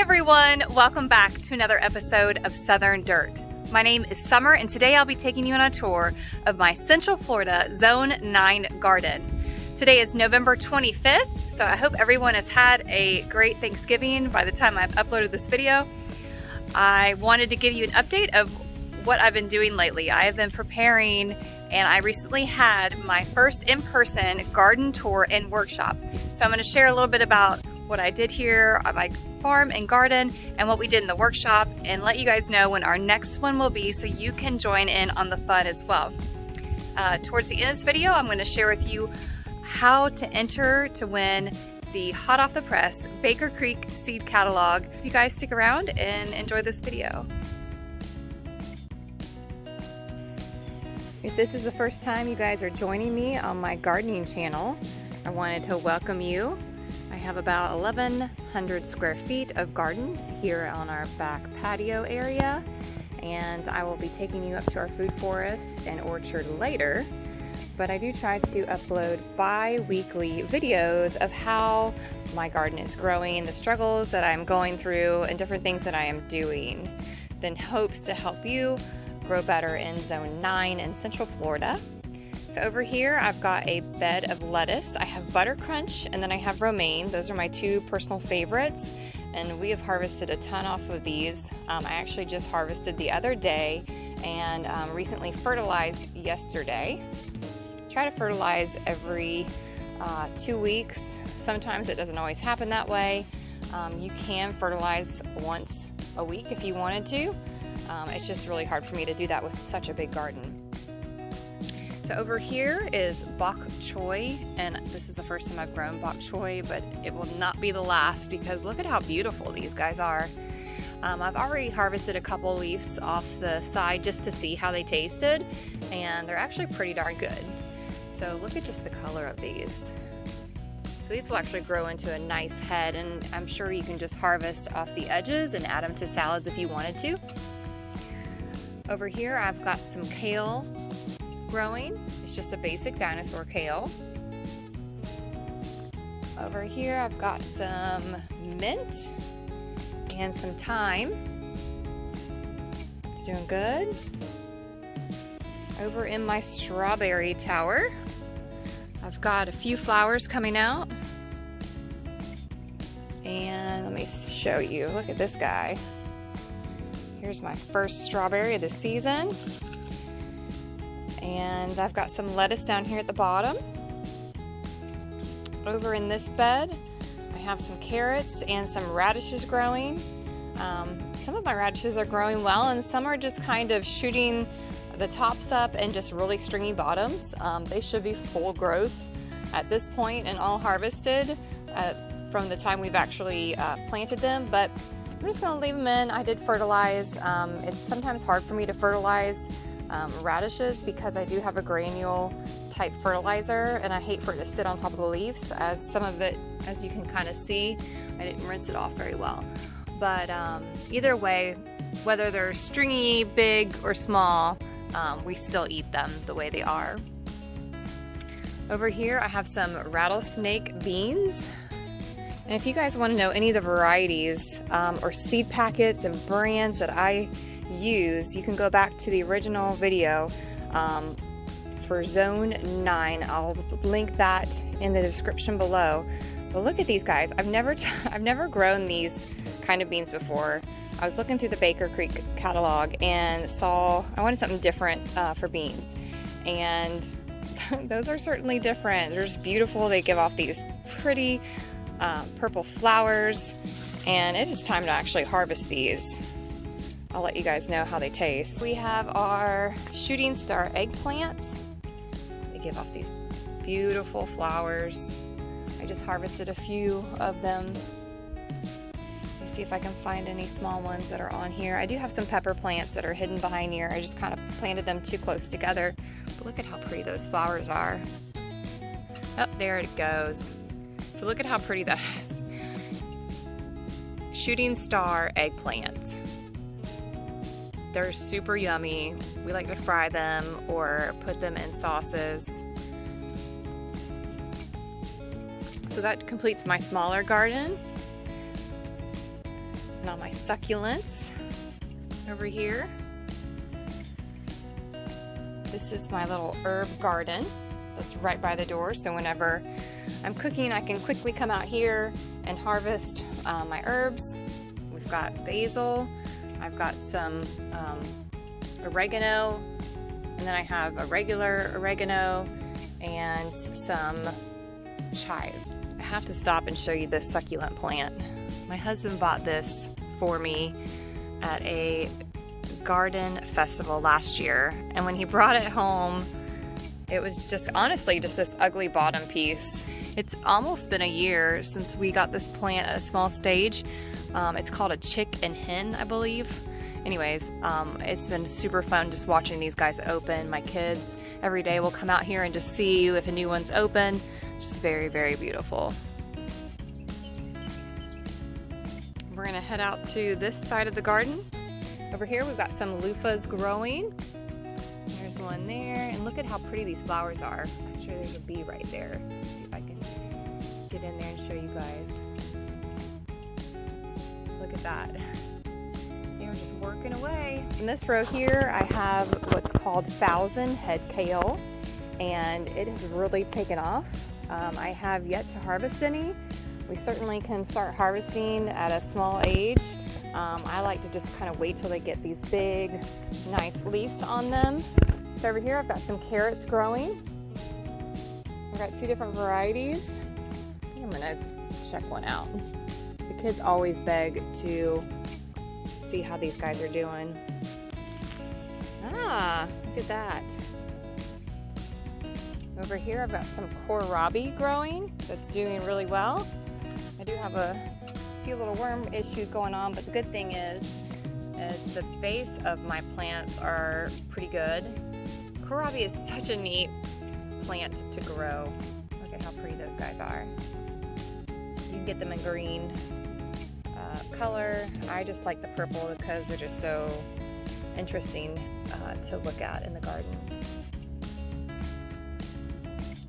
everyone, welcome back to another episode of Southern Dirt. My name is Summer and today I'll be taking you on a tour of my Central Florida Zone 9 garden. Today is November 25th, so I hope everyone has had a great Thanksgiving by the time I've uploaded this video. I wanted to give you an update of what I've been doing lately. I have been preparing and I recently had my first in-person garden tour and workshop. So I'm going to share a little bit about what I did here on my farm and garden and what we did in the workshop and let you guys know when our next one will be so you can join in on the fun as well. Towards the end of this video, I'm going to share with you how to enter to win the hot off the press Baker Creek seed catalog. You guys stick around and enjoy this video. If this is the first time you guys are joining me on my gardening channel, I wanted to welcome you. I have about 1,100 square feet of garden here on our back patio area, and I will be taking you up to our food forest and orchard later. But I do try to upload bi-weekly videos of how my garden is growing, the struggles that I'm going through, and different things that I am doing. Then hopes to help you grow better in Zone 9 in Central Florida. So over here I've got a bed of lettuce. I have Butter Crunch and then I have romaine. Those are my two personal favorites, and we have harvested a ton off of these. I actually just harvested the other day and recently fertilized yesterday. Try to fertilize every 2 weeks. Sometimes it doesn't always happen that way. You can fertilize once a week if you wanted to. It's just really hard for me to do that with such a big garden. So over here is Bok Choy, and this is the first time I've grown Bok Choy, but it will not be the last because look at how beautiful these guys are. I've already harvested a couple leaves off the side just to see how they tasted, and they're actually pretty darn good. So look at just the color of these. So these will actually grow into a nice head, and I'm sure you can just harvest off the edges and add them to salads if you wanted to. Over here I've got some kale growing. It's just a basic dinosaur kale. Over here I've got some mint and some thyme. It's doing good. Over in my strawberry tower, I've got a few flowers coming out. And let me show you. Look at this guy. Here's my first strawberry of the season. And I've got some lettuce down here at the bottom. Over in this bed, I have some carrots and some radishes growing. Some of my radishes are growing well, and some are just kind of shooting the tops up and just really stringy bottoms. They should be full growth at this point and all harvested from the time we've actually planted them, but I'm just gonna leave them in. I did fertilize. It's sometimes hard for me to fertilize radishes because I do have a granule type fertilizer and I hate for it to sit on top of the leaves, as some of it, as you can kind of see, I didn't rinse it off very well. But either way, whether they're stringy, big, or small, we still eat them the way they are. Over here I have some rattlesnake beans. And if you guys want to know any of the varieties or seed packets and brands that I use, you can go back to the original video for Zone 9. I'll link that in the description below. But look at these guys. I've never grown these kind of beans before. I was looking through the Baker Creek catalog and saw I wanted something different for beans, and those are certainly different. They're just beautiful. They give off these pretty purple flowers, and it is time to actually harvest these. I'll let you guys know how they taste. We have our shooting star eggplants. They give off these beautiful flowers. I just harvested a few of them. Let me see if I can find any small ones that are on here. I do have some pepper plants that are hidden behind here. I just kind of planted them too close together. But look at how pretty those flowers are. Oh, there it goes. So look at how pretty that is. Shooting star eggplants. They're super yummy. We like to fry them or put them in sauces. So that completes my smaller garden. And all my succulents over here. This is my little herb garden that's right by the door, so whenever I'm cooking I can quickly come out here and harvest my herbs. We've got basil, I've got some oregano, and then I have a regular oregano and some chive. I have to stop and show you this succulent plant. My husband bought this for me at a garden festival last year, and when he brought it home it was just honestly just this ugly bottom piece. It's almost been a year since we got this plant at a small stage. It's called a chick and hen, I believe. Anyways, it's been super fun just watching these guys open. My kids every day will come out here and just see if a new one's open. Just very, very beautiful. We're gonna head out to this side of the garden. Over here we've got some loofahs growing. There's one there, and look at how pretty these flowers are. I'm sure there's a bee right there. Let's see if I can get in there and show you guys. Look at that. They were just working away. In this row here I have what's called 1,000 head kale, and it has really taken off. I have yet to harvest any. We certainly can start harvesting at a small age. I like to just kind of wait till they get these big, nice leaves on them. So over here I've got some carrots growing. I've got 2 different varieties. I think I'm gonna check one out. The kids always beg to see how these guys are doing. Ah, look at that. Over here I've got some Kohlrabi growing that's doing really well. I do have a few little worm issues going on, but the good thing is the base of my plants are pretty good. Kohlrabi is such a neat plant to grow. Look at how pretty those guys are. You can get them in green color. I just like the purple because they're just so interesting to look at in the garden.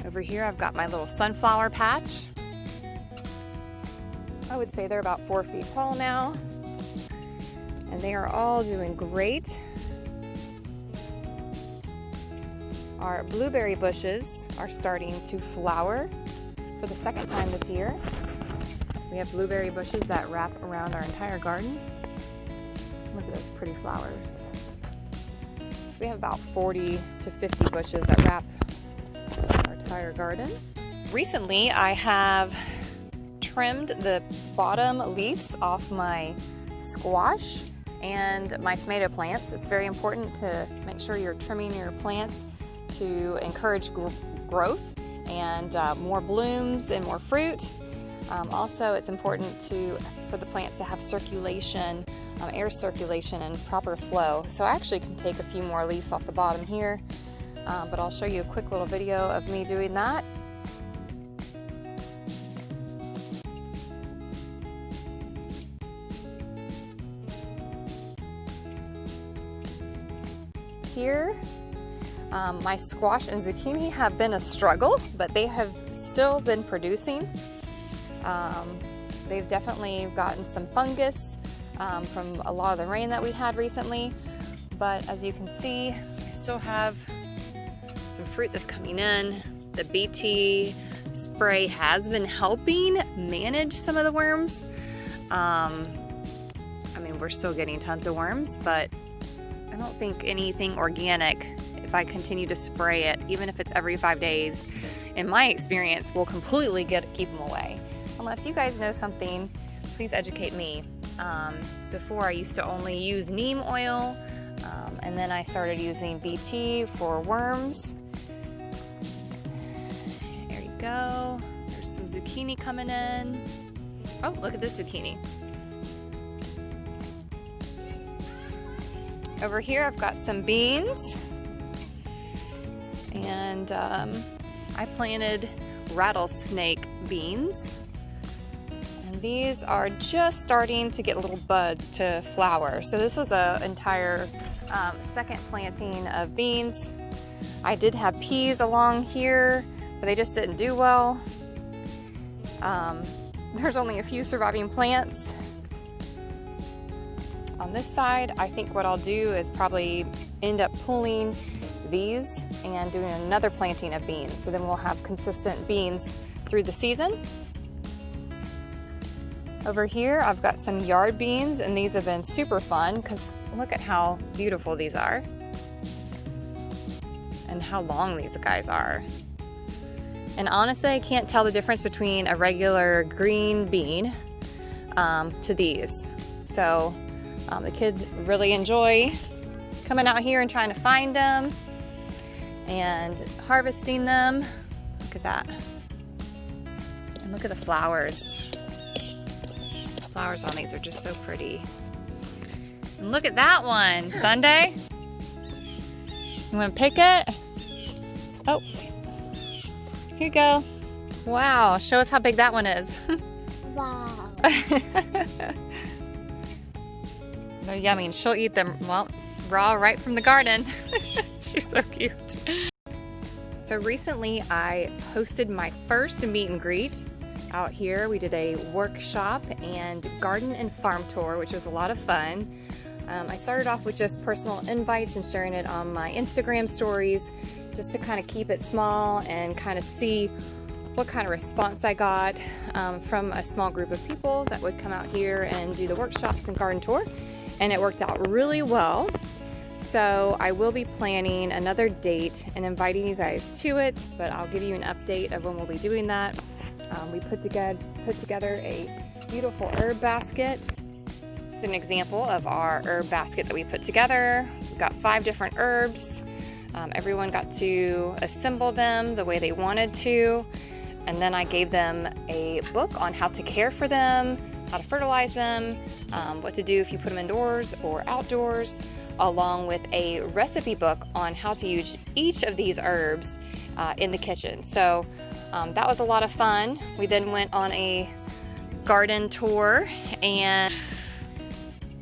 Over here I've got my little sunflower patch. I would say they're about 4 feet tall now, and they are all doing great. Our blueberry bushes are starting to flower for the 2nd time this year. We have blueberry bushes that wrap around our entire garden. Look at those pretty flowers. We have about 40 to 50 bushes that wrap our entire garden. Recently I have trimmed the bottom leaves off my squash and my tomato plants. It's very important to make sure you're trimming your plants to encourage growth and more blooms and more fruit. Also, it's important for the plants to have circulation, air circulation and proper flow. So I actually can take a few more leaves off the bottom here, but I'll show you a quick little video of me doing that. Here, my squash and zucchini have been a struggle, but they have still been producing. They've definitely gotten some fungus from a lot of the rain that we had recently, but as you can see, I still have some fruit that's coming in. The BT spray has been helping manage some of the worms. I mean, we're still getting tons of worms, but I don't think anything organic, if I continue to spray it, even if it's every 5 days, in my experience, will completely keep them away. Unless you guys know something, please educate me. Before I used to only use neem oil, and then I started using BT for worms. There you go. There's some zucchini coming in. Oh, look at this zucchini. Over here I've got some beans, and I planted rattlesnake beans, and these are just starting to get little buds to flower. So this was an entire 2nd planting of beans. I did have peas along here, but they just didn't do well. There's only a few surviving plants. on this side, I think what I'll do is probably end up pulling these and doing another planting of beans. So then we'll have consistent beans through the season. Over here, I've got some yard beans, and these have been super fun because look at how beautiful these are and how long these guys are. And honestly, I can't tell the difference between a regular green bean to these. So the kids really enjoy coming out here and trying to find them and harvesting them. Look at that. And look at the flowers. The flowers on these are just so pretty. And look at that one, Sunday. You want to pick it? Oh, here you go. Wow, show us how big that one is. Wow. They're yummy, and she'll eat them, well, raw right from the garden. She's so cute. So recently I hosted my first meet and greet out here. We did a workshop and garden and farm tour, which was a lot of fun. I started off with just personal invites and sharing it on my Instagram stories, just to kind of keep it small and kind of see what kind of response I got from a small group of people that would come out here and do the workshops and garden tour. And it worked out really well. So I will be planning another date and inviting you guys to it, but I'll give you an update of when we'll be doing that. We put together a beautiful herb basket. An example of our herb basket that we put together. We've got 5 different herbs. Everyone got to assemble them the way they wanted to, and then I gave them a book on how to care for them, how to fertilize them, what to do if you put them indoors or outdoors, along with a recipe book on how to use each of these herbs in the kitchen. So that was a lot of fun. We then went on a garden tour, and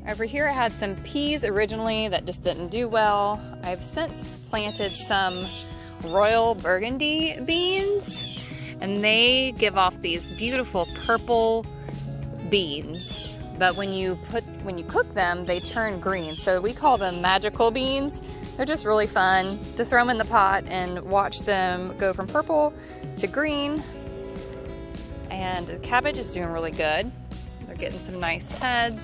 over here I had some peas originally that just didn't do well. I've since planted some royal burgundy beans, and they give off these beautiful purple beans. But when you cook them, they turn green. So we call them magical beans. They're just really fun to throw them in the pot and watch them go from purple to green. And the cabbage is doing really good. They're getting some nice heads.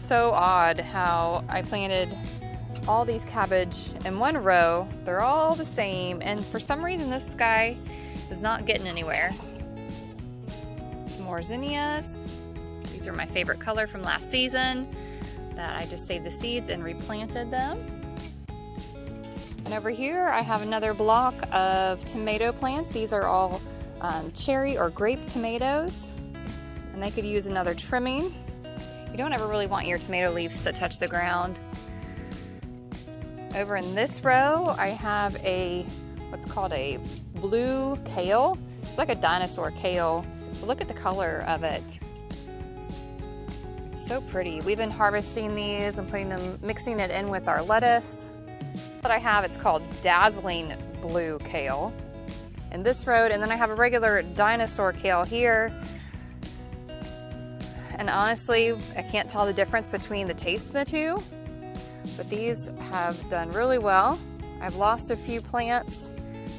So odd how I planted all these cabbage in one row. They're all the same, and for some reason this guy is not getting anywhere. Some more zinnias. These are my favorite color from last season that I just saved the seeds and replanted them. And over here I have another block of tomato plants. These are all cherry or grape tomatoes, and they could use another trimming. You don't ever really want your tomato leaves to touch the ground. Over in this row, I have what's called a blue kale. It's like a dinosaur kale. But look at the color of it. It's so pretty. We've been harvesting these and mixing it in with our lettuce. What I have, it's called dazzling blue kale in this row, and then I have a regular dinosaur kale here. And honestly, I can't tell the difference between the taste of the two, but these have done really well. I've lost a few plants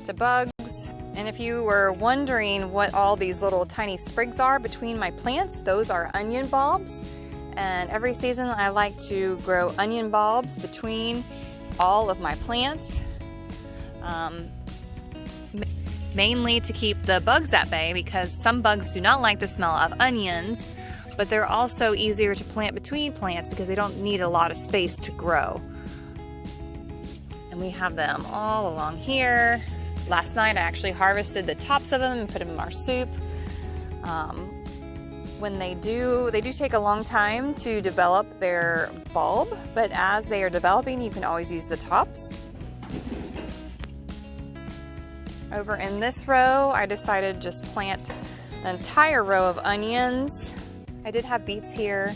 to bugs, and if you were wondering what all these little tiny sprigs are between my plants, those are onion bulbs. And every season I like to grow onion bulbs between all of my plants, mainly to keep the bugs at bay, because some bugs do not like the smell of onions. But they're also easier to plant between plants because they don't need a lot of space to grow. And we have them all along here. Last night I actually harvested the tops of them and put them in our soup. When they do take a long time to develop their bulb, but as they are developing, you can always use the tops. Over in this row, I decided to just plant an entire row of onions. I did have beets here.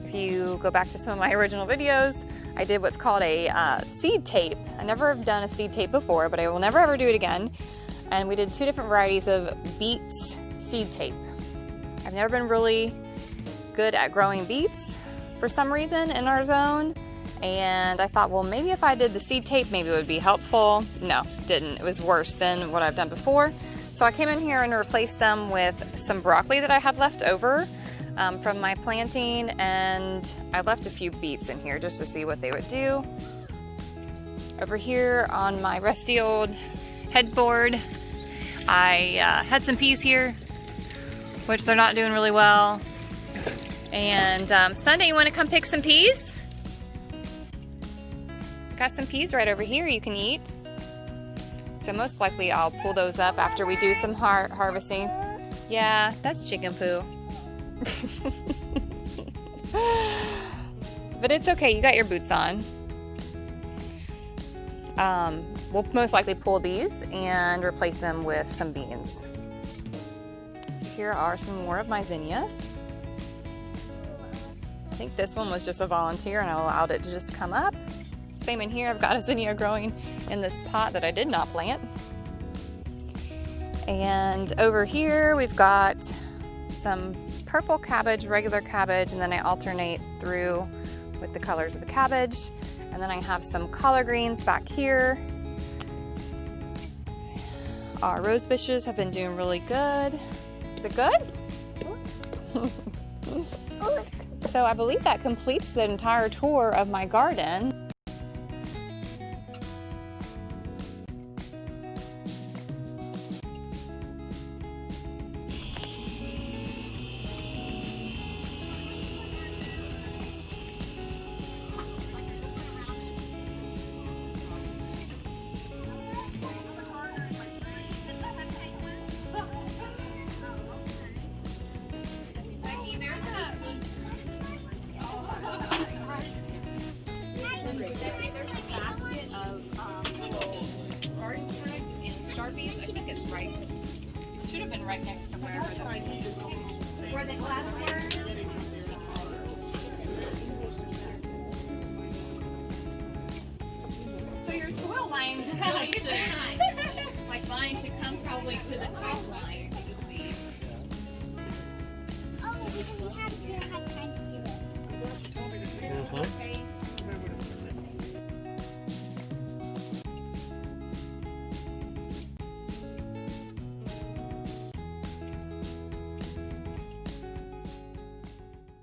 If you go back to some of my original videos, I did what's called a seed tape. I never have done a seed tape before, but I will never ever do it again. And we did 2 different varieties of beets seed tape. I've never been really good at growing beets, for some reason in our zone. And I thought, well, maybe if I did the seed tape, maybe it would be helpful. No, didn't. It was worse than what I've done before. So I came in here and replaced them with some broccoli that I had left over from my planting, and I left a few beets in here just to see what they would do. Over here on my rusty old headboard, I had some peas here, which they're not doing really well. And Sunday, you want to come pick some peas? Got some peas right over here you can eat. So most likely I'll pull those up after we do some harvesting. Yeah, that's chicken poo. But it's okay, you got your boots on. We'll most likely pull these and replace them with some beans. So here are some more of my zinnias. I think this one was just a volunteer and I allowed it to just come up. Same in here, I've got a zinnia growing in this pot that I did not plant. And over here we've got some purple cabbage, regular cabbage, and then I alternate through with the colors of the cabbage. And then I have some collard greens back here. Our rose bushes have been doing really good. Is it good? So I believe that completes the entire tour of my garden. Right next to where the glass were. So your soil lines really should, like mine should come probably to the top line of the seed. Oh, because we had time to do it.